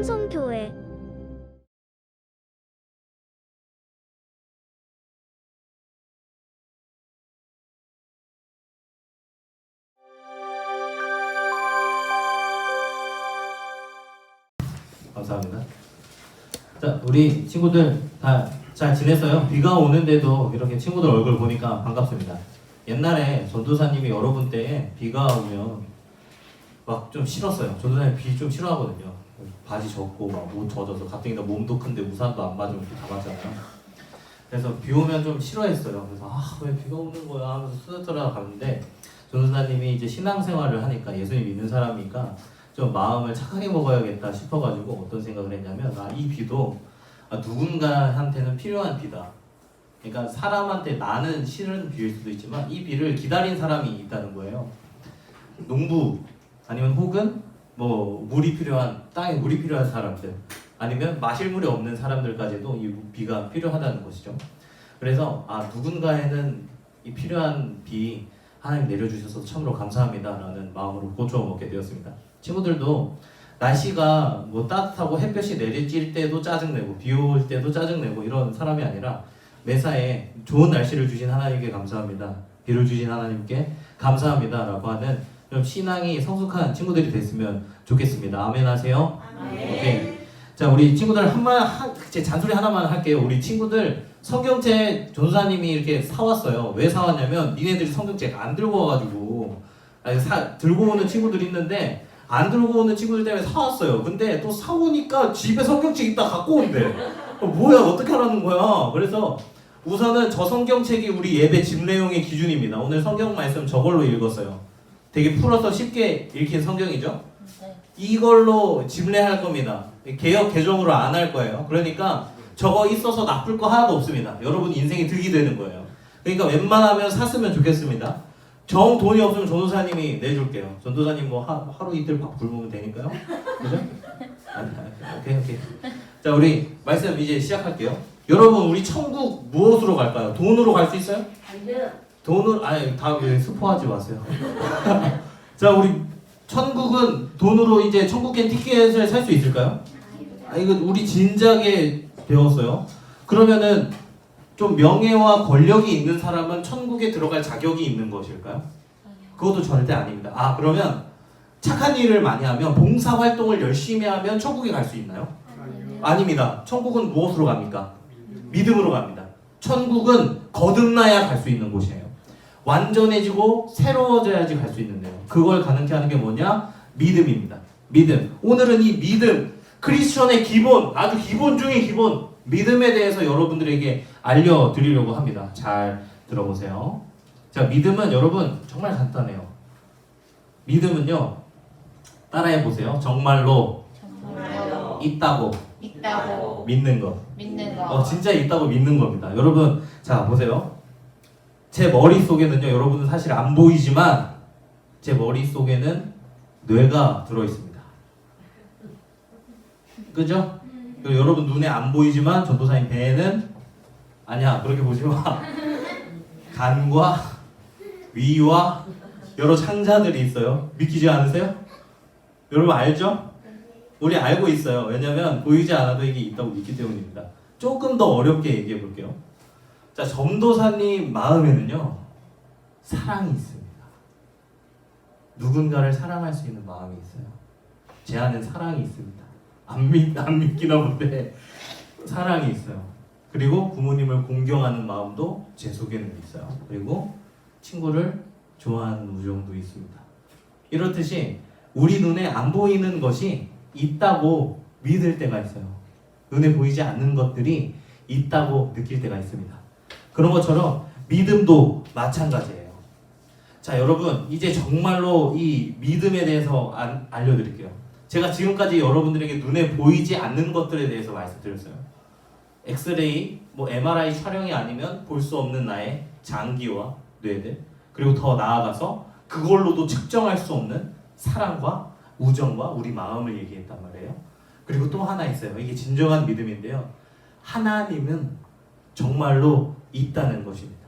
삼성교회 감사합니다. 자, 우리 친구들 다 잘 지냈어요? 비가 오는데도 이렇게 친구들 얼굴 보니까 반갑습니다. 옛날에 전도사님이 여러분 때에 비가 오면 막 좀 싫었어요. 전도사님 비 좀 싫어하거든요. 바지 젖고 막 옷 젖어서 가뜩이나 몸도 큰데 우산도 안 맞으면 비 다 맞잖아요. 그래서 비 오면 좀 싫어했어요. 그래서 왜 비가 오는 거야 하면서 스웨터를 갔는데 전도사님이 이제 신앙생활을 하니까 예수님 믿는 사람이니까 좀 마음을 착하게 먹어야겠다 싶어가지고 어떤 생각을 했냐면 이 비도 누군가한테는 필요한 비다. 그러니까 사람한테 나는 싫은 비일 수도 있지만 이 비를 기다린 사람이 있다는 거예요. 농부 아니면 혹은 뭐 물이 필요한 땅에 물이 필요한 사람들 아니면 마실 물이 없는 사람들까지도 이 비가 필요하다는 것이죠. 그래서 누군가에는 이 필요한 비 하나님 내려주셔서 참으로 감사합니다라는 마음으로 고쳐 먹게 되었습니다. 친구들도 날씨가 뭐 따뜻하고 햇볕이 내리쬐 때도 짜증내고 비 올 때도 짜증내고 이런 사람이 아니라 매사에 좋은 날씨를 주신 하나님께 감사합니다. 비를 주신 하나님께 감사합니다라고 하는 좀 신앙이 성숙한 친구들이 됐으면 좋겠습니다. 아멘 하세요? 오케이. 자, 우리 친구들 제 잔소리 하나만 할게요. 우리 친구들 성경책 전도사님이 이렇게 사왔어요. 왜 사왔냐면 니네들이 성경책 안 들고 와가지고 들고 오는 친구들이 있는데 안 들고 오는 친구들 때문에 사왔어요. 근데 또 사오니까 집에 성경책 있다 갖고 온대. 뭐야 어떻게 하라는 거야. 그래서 우선은 저 성경책이 우리 예배 집 내용의 기준입니다. 오늘 성경 말씀 저걸로 읽었어요. 되게 풀어서 쉽게 읽힌 성경이죠. 이걸로 집례할 겁니다. 개역 개정으로 안 할 거예요. 그러니까 저거 있어서 나쁠 거 하나도 없습니다. 여러분 인생이 득이 되는 거예요. 그러니까 웬만하면 샀으면 좋겠습니다. 정 돈이 없으면 전도사님이 내줄게요. 전도사님 뭐 하루 이틀 밥 굶으면 되니까요. 그죠? 오케이. 자, 우리 말씀 이제 시작할게요. 여러분 우리 천국 무엇으로 갈까요? 돈으로 갈 수 있어요? 돈으로 다 스포하지 마세요. 자, 우리 천국은 돈으로 이제 천국행 티켓을 살 수 있을까요? 이거 우리 진작에 배웠어요. 그러면은 좀 명예와 권력이 있는 사람은 천국에 들어갈 자격이 있는 것일까요? 그것도 절대 아닙니다. 그러면 착한 일을 많이 하면 봉사활동을 열심히 하면 천국에 갈 수 있나요? 아닙니다. 천국은 무엇으로 갑니까? 믿음으로 갑니다. 천국은 거듭나야 갈 수 있는 곳이에요. 완전해지고 새로워져야지 갈 수 있는데요. 그걸 가능케 하는 게 뭐냐? 믿음입니다. 믿음. 오늘은 이 믿음, 크리스천의 기본, 아주 기본 중의 기본 믿음에 대해서 여러분들에게 알려드리려고 합니다. 잘 들어보세요. 자, 믿음은 여러분 정말 간단해요. 믿음은요, 따라해보세요. 정말로 있다고 믿는 거. 진짜 있다고 믿는 겁니다. 여러분, 자 보세요. 제 머릿속에는요, 여러분은 사실 안 보이지만 제 머릿속에는 뇌가 들어있습니다. 그죠? 여러분 눈에 안 보이지만 전도사님 배에는 아니야, 그렇게 보지 마. 간과 위와 여러 창자들이 있어요. 믿기지 않으세요? 여러분 알죠? 우리 알고 있어요. 왜냐면 보이지 않아도 이게 있다고 믿기 때문입니다. 조금 더 어렵게 얘기해 볼게요. 자, 전도사님 마음에는요, 사랑이 있습니다. 누군가를 사랑할 수 있는 마음이 있어요. 제 안엔 사랑이 있습니다. 안 믿기나 본데 사랑이 있어요. 그리고 부모님을 공경하는 마음도 제 속에는 있어요. 그리고 친구를 좋아하는 우정도 있습니다. 이렇듯이 우리 눈에 안 보이는 것이 있다고 믿을 때가 있어요. 눈에 보이지 않는 것들이 있다고 느낄 때가 있습니다. 그런 것처럼 믿음도 마찬가지예요. 자, 여러분 이제 정말로 이 믿음에 대해서 알려드릴게요. 제가 지금까지 여러분들에게 눈에 보이지 않는 것들에 대해서 말씀드렸어요. 엑스레이, MRI 촬영이 아니면 볼 수 없는 나의 장기와 뇌들, 그리고 더 나아가서 그걸로도 측정할 수 없는 사랑과 우정과 우리 마음을 얘기했단 말이에요. 그리고 또 하나 있어요. 이게 진정한 믿음인데요. 하나님은 정말로 있다는 것입니다.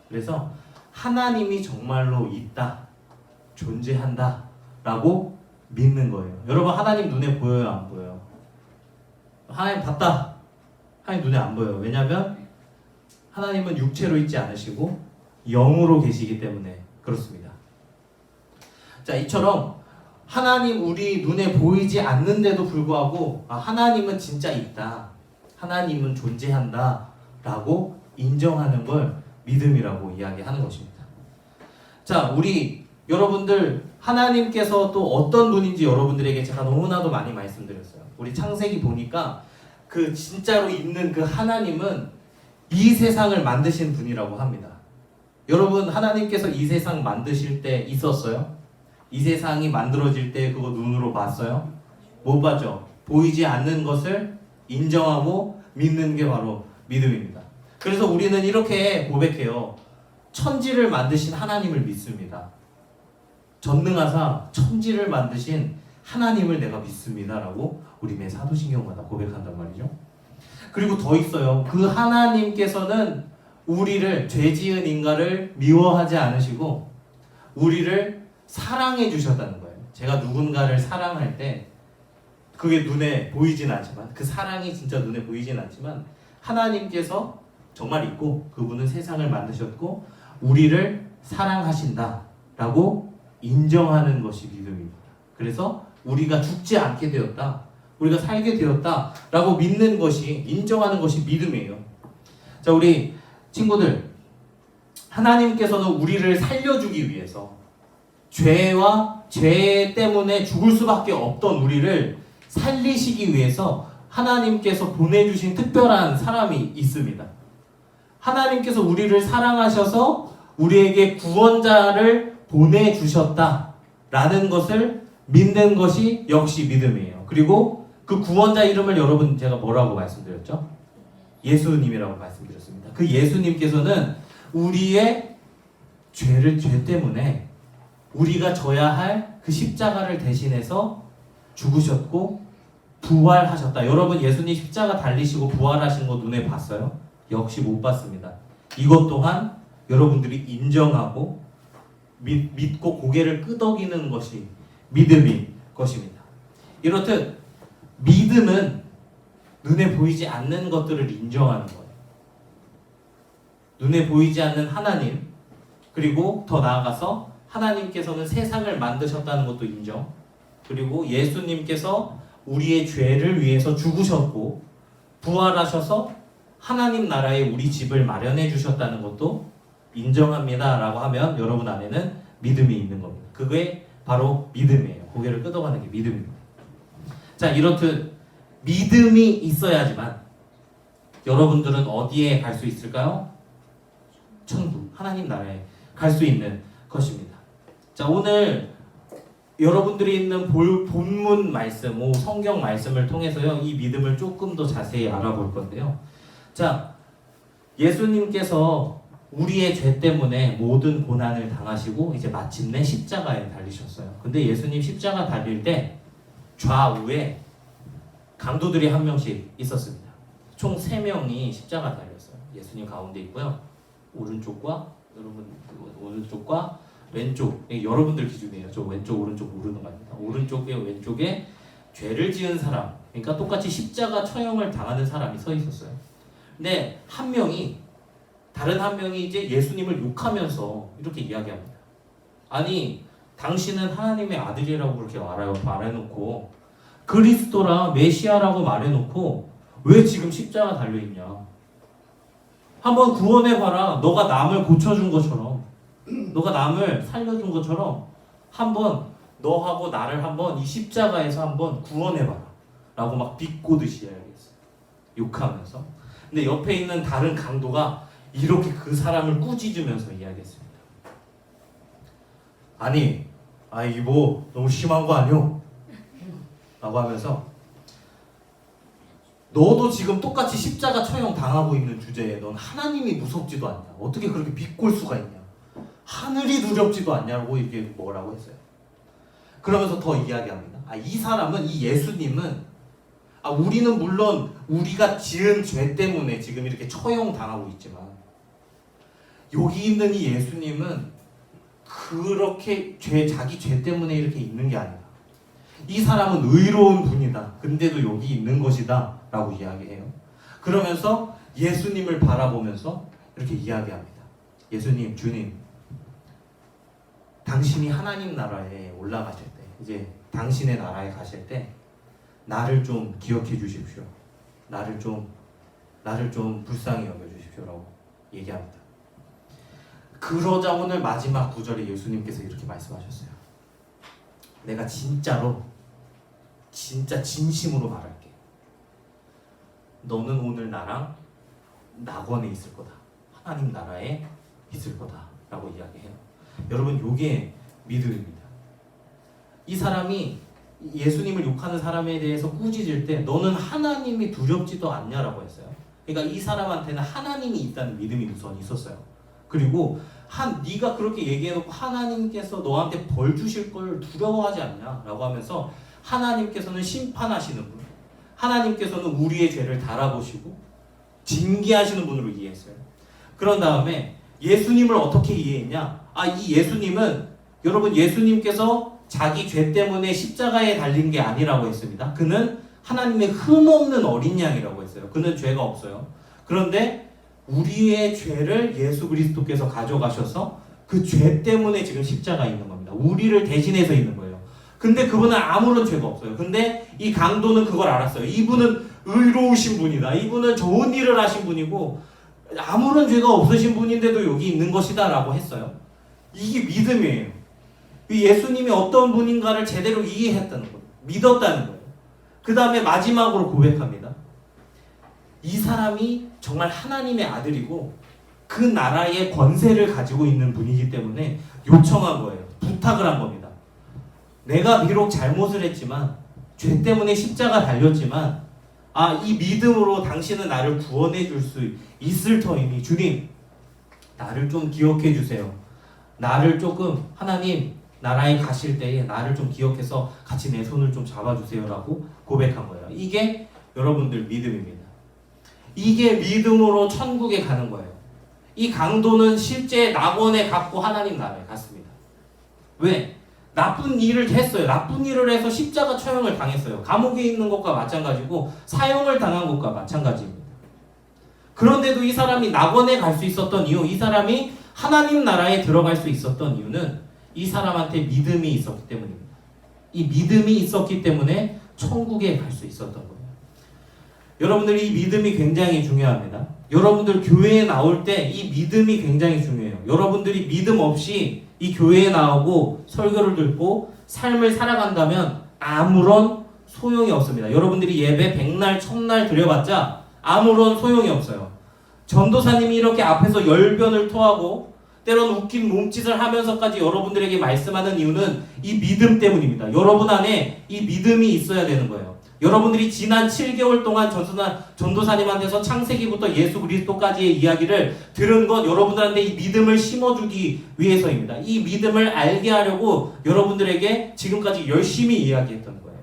그래서 하나님이 정말로 있다, 존재한다 라고 믿는 거예요. 여러분 하나님 눈에 보여요, 안 보여요? 하나님 봤다. 하나님 눈에 안 보여요. 왜냐하면 하나님은 육체로 있지 않으시고 영으로 계시기 때문에 그렇습니다. 자, 이처럼 하나님 우리 눈에 보이지 않는데도 불구하고 하나님은 진짜 있다. 하나님은 존재한다. 라고 인정하는 걸 믿음이라고 이야기하는 것입니다. 자, 우리 여러분들 하나님께서 또 어떤 분인지 여러분들에게 제가 너무나도 많이 말씀드렸어요. 우리 창세기 보니까 그 진짜로 있는 그 하나님은 이 세상을 만드신 분이라고 합니다. 여러분 하나님께서 이 세상 만드실 때 있었어요? 이 세상이 만들어질 때 그거 눈으로 봤어요? 못 봤죠? 보이지 않는 것을 인정하고 믿는 게 바로 믿음입니다. 그래서 우리는 이렇게 고백해요. 천지를 만드신 하나님을 믿습니다. 전능하사 천지를 만드신 하나님을 내가 믿습니다 라고 우리 매 사도신경마다 고백한단 말이죠. 그리고 더 있어요. 그 하나님께서는 우리를 죄지은 인간을 미워하지 않으시고 우리를 사랑해 주셨다는 거예요. 제가 누군가를 사랑할 때 그게 눈에 보이진 않지만 그 사랑이 진짜 눈에 보이진 않지만 하나님께서 정말 있고 그분은 세상을 만드셨고 우리를 사랑하신다 라고 인정하는 것이 믿음입니다. 그래서 우리가 죽지 않게 되었다, 우리가 살게 되었다 라고 믿는 것이, 인정하는 것이 믿음이에요. 자, 우리 친구들, 하나님께서는 우리를 살려주기 위해서 죄와 죄 때문에 죽을 수밖에 없던 우리를 살리시기 위해서 하나님께서 보내주신 특별한 사람이 있습니다. 하나님께서 우리를 사랑하셔서 우리에게 구원자를 보내주셨다라는 것을 믿는 것이 역시 믿음이에요. 그리고 그 구원자 이름을 여러분 제가 뭐라고 말씀드렸죠? 예수님이라고 말씀드렸습니다. 그 예수님께서는 우리의 죄 때문에 우리가 져야 할 그 십자가를 대신해서 죽으셨고 부활하셨다. 여러분 예수님 십자가 달리시고 부활하신 거 눈에 봤어요? 역시 못 봤습니다. 이것 또한 여러분들이 인정하고 믿고 고개를 끄덕이는 것이 믿음인 것입니다. 이렇듯 믿음은 눈에 보이지 않는 것들을 인정하는 거예요. 눈에 보이지 않는 하나님, 그리고 더 나아가서 하나님께서는 세상을 만드셨다는 것도 인정, 그리고 예수님께서 우리의 죄를 위해서 죽으셨고 부활하셔서 하나님 나라에 우리 집을 마련해 주셨다는 것도 인정합니다 라고 하면 여러분 안에는 믿음이 있는 겁니다. 그게 바로 믿음이에요. 고개를 끄덕하는 게 믿음입니다. 자, 이렇듯 믿음이 있어야지만 여러분들은 어디에 갈 수 있을까요? 천국, 하나님 나라에 갈 수 있는 것입니다. 자, 오늘 여러분들이 있는 본문 말씀, 성경 말씀을 통해서요, 이 믿음을 조금 더 자세히 알아볼 건데요. 자, 예수님께서 우리의 죄 때문에 모든 고난을 당하시고 이제 마침내 십자가에 달리셨어요. 근데 예수님 십자가 달릴 때 좌우에 강도들이 한 명씩 있었습니다. 총 3명이 십자가 달렸어요. 예수님 가운데 있고요. 오른쪽과 왼쪽, 여러분들 기준이에요. 저 왼쪽 오른쪽 모르는 거 아닙니다. 왼쪽에 죄를 지은 사람, 그러니까 똑같이 십자가 처형을 당하는 사람이 서 있었어요. 근데 다른 한 명이 이제 예수님을 욕하면서 이렇게 이야기합니다. 아니, 당신은 하나님의 아들이라고 그렇게 말해놓고 그리스도라 메시아라고 말해놓고 왜 지금 십자가 달려있냐? 한번 구원해봐라. 너가 남을 고쳐준 것처럼, 너가 남을 살려준 것처럼 한번 너하고 나를 한번 이 십자가에서 한번 구원해봐라 라고 막 비꼬듯이 이야기했어요. 욕하면서. 근데 옆에 있는 다른 강도가 이렇게 그 사람을 꾸짖으면서 이야기했습니다. 아니, 이거 너무 심한 거 아니오? 라고 하면서 너도 지금 똑같이 십자가 처형 당하고 있는 주제에 넌 하나님이 무섭지도 않냐? 어떻게 그렇게 비꼴 수가 있냐? 하늘이 두렵지도 않냐고 이게 뭐라고 했어요. 그러면서 더 이야기합니다. 이 사람은, 이 예수님은, 우리는 물론 우리가 지은 죄 때문에 지금 이렇게 처형 당하고 있지만 여기 있는 이 예수님은 그렇게 자기 죄 때문에 이렇게 있는 게 아니라 이 사람은 의로운 분이다. 근데도 여기 있는 것이다. 라고 이야기해요. 그러면서 예수님을 바라보면서 이렇게 이야기합니다. 예수님, 주님, 당신이 하나님 나라에 올라가실 때, 이제 당신의 나라에 가실 때 나를 좀 기억해 주십시오. 나를 좀 불쌍히 여겨 주십시오라고 얘기합니다. 그러자 오늘 마지막 구절에 예수님께서 이렇게 말씀하셨어요. 내가 진짜로 진짜 진심으로 말할게. 너는 오늘 나랑 낙원에 있을 거다. 하나님 나라에 있을 거다. 라고 이야기해요. 여러분, 요게 믿음입니다. 이 사람이 예수님을 욕하는 사람에 대해서 꾸짖을 때 너는 하나님이 두렵지도 않냐라고 했어요. 그러니까 이 사람한테는 하나님이 있다는 믿음이 우선 있었어요. 그리고 네가 그렇게 얘기해놓고 하나님께서 너한테 벌 주실 걸 두려워하지 않냐라고 하면서 하나님께서는 심판하시는 분, 하나님께서는 우리의 죄를 달아보시고 징계하시는 분으로 이해했어요. 그런 다음에 예수님을 어떻게 이해했냐? 이 예수님은, 여러분, 예수님께서 자기 죄 때문에 십자가에 달린 게 아니라고 했습니다. 그는 하나님의 흠없는 어린 양이라고 했어요. 그는 죄가 없어요. 그런데 우리의 죄를 예수 그리스도께서 가져가셔서 그 죄 때문에 지금 십자가에 있는 겁니다. 우리를 대신해서 있는 거예요. 근데 그분은 아무런 죄가 없어요. 근데 이 강도는 그걸 알았어요. 이분은 의로우신 분이다. 이분은 좋은 일을 하신 분이고 아무런 죄가 없으신 분인데도 여기 있는 것이다 라고 했어요. 이게 믿음이에요. 예수님이 어떤 분인가를 제대로 이해했다는 거예요. 믿었다는 거예요. 그 다음에 마지막으로 고백합니다. 이 사람이 정말 하나님의 아들이고 그 나라의 권세를 가지고 있는 분이기 때문에 요청한 거예요. 부탁을 한 겁니다. 내가 비록 잘못을 했지만, 죄 때문에 십자가 달렸지만, 이 믿음으로 당신은 나를 구원해 줄 수 있을 터이니 주님, 나를 좀 기억해 주세요. 나를 조금, 하나님 나라에 가실 때에 나를 좀 기억해서 같이 내 손을 좀 잡아주세요 라고 고백한 거예요. 이게 여러분들 믿음입니다. 이게 믿음으로 천국에 가는 거예요. 이 강도는 실제 낙원에 갔고 하나님 나라에 갔습니다. 왜? 나쁜 일을 했어요. 나쁜 일을 해서 십자가 처형을 당했어요. 감옥에 있는 것과 마찬가지고 사형을 당한 것과 마찬가지입니다. 그런데도 이 사람이 낙원에 갈 수 있었던 이유, 이 사람이 하나님 나라에 들어갈 수 있었던 이유는 이 사람한테 믿음이 있었기 때문입니다. 이 믿음이 있었기 때문에 천국에 갈 수 있었던 거예요. 여러분들, 이 믿음이 굉장히 중요합니다. 여러분들 교회에 나올 때 이 믿음이 굉장히 중요해요. 여러분들이 믿음 없이 이 교회에 나오고 설교를 듣고 삶을 살아간다면 아무런 소용이 없습니다. 여러분들이 예배 100날, 1000날 드려봤자 아무런 소용이 없어요. 전도사님이 이렇게 앞에서 열변을 토하고 때로는 웃긴 몸짓을 하면서까지 여러분들에게 말씀하는 이유는 이 믿음 때문입니다. 여러분 안에 이 믿음이 있어야 되는 거예요. 여러분들이 지난 7개월 동안 전도사님한테서 창세기부터 예수 그리스도까지의 이야기를 들은 건 여러분들한테 이 믿음을 심어주기 위해서입니다. 이 믿음을 알게 하려고 여러분들에게 지금까지 열심히 이야기했던 거예요.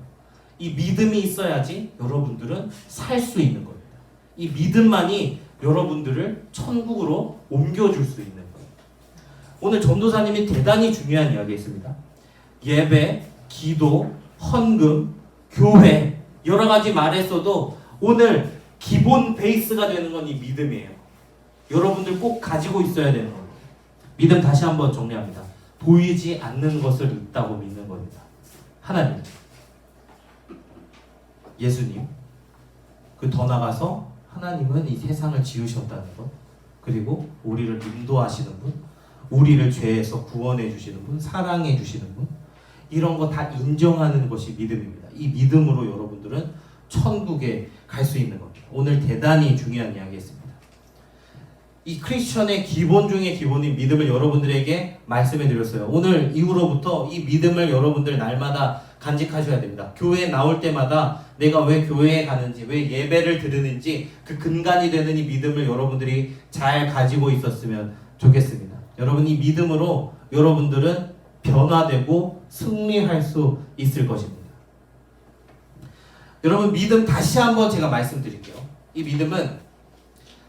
이 믿음이 있어야지 여러분들은 살 수 있는 겁니다. 이 믿음만이 여러분들을 천국으로 옮겨줄 수 있는 거예요. 오늘 전도사님이 대단히 중요한 이야기 했습니다. 예배, 기도, 헌금, 교회, 여러 가지 말했어도 오늘 기본 베이스가 되는 건 이 믿음이에요. 여러분들 꼭 가지고 있어야 되는 겁니다. 믿음 다시 한번 정리합니다. 보이지 않는 것을 있다고 믿는 겁니다. 하나님, 예수님, 그 더 나가서 하나님은 이 세상을 지으셨다는 것, 그리고 우리를 인도하시는 분, 우리를 죄에서 구원해 주시는 분, 사랑해 주시는 분, 이런 거 다 인정하는 것이 믿음입니다. 이 믿음으로 여러분들은 천국에 갈 수 있는 겁니다. 오늘 대단히 중요한 이야기였습니다. 이 크리스천의 기본 중에 기본인 믿음을 여러분들에게 말씀해 드렸어요. 오늘 이후로부터 이 믿음을 여러분들 날마다 간직하셔야 됩니다. 교회에 나올 때마다 내가 왜 교회에 가는지, 왜 예배를 드리는지 그 근간이 되는 이 믿음을 여러분들이 잘 가지고 있었으면 좋겠습니다. 여러분, 이 믿음으로 여러분들은 변화되고 승리할 수 있을 것입니다. 여러분, 믿음 다시 한번 제가 말씀드릴게요. 이 믿음은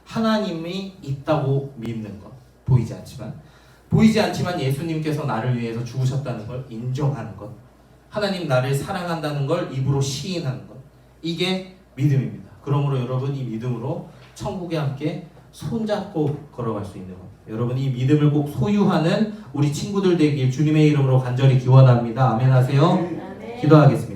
하나님이 있다고 믿는 것, 보이지 않지만 예수님께서 나를 위해서 죽으셨다는 걸 인정하는 것, 하나님 나를 사랑한다는 걸 입으로 시인하는 것. 이게 믿음입니다. 그러므로 여러분 이 믿음으로 천국에 함께 손잡고 걸어갈 수 있는 것. 여러분 이 믿음을 꼭 소유하는 우리 친구들 되길 주님의 이름으로 간절히 기원합니다. 아멘 하세요. 기도하겠습니다.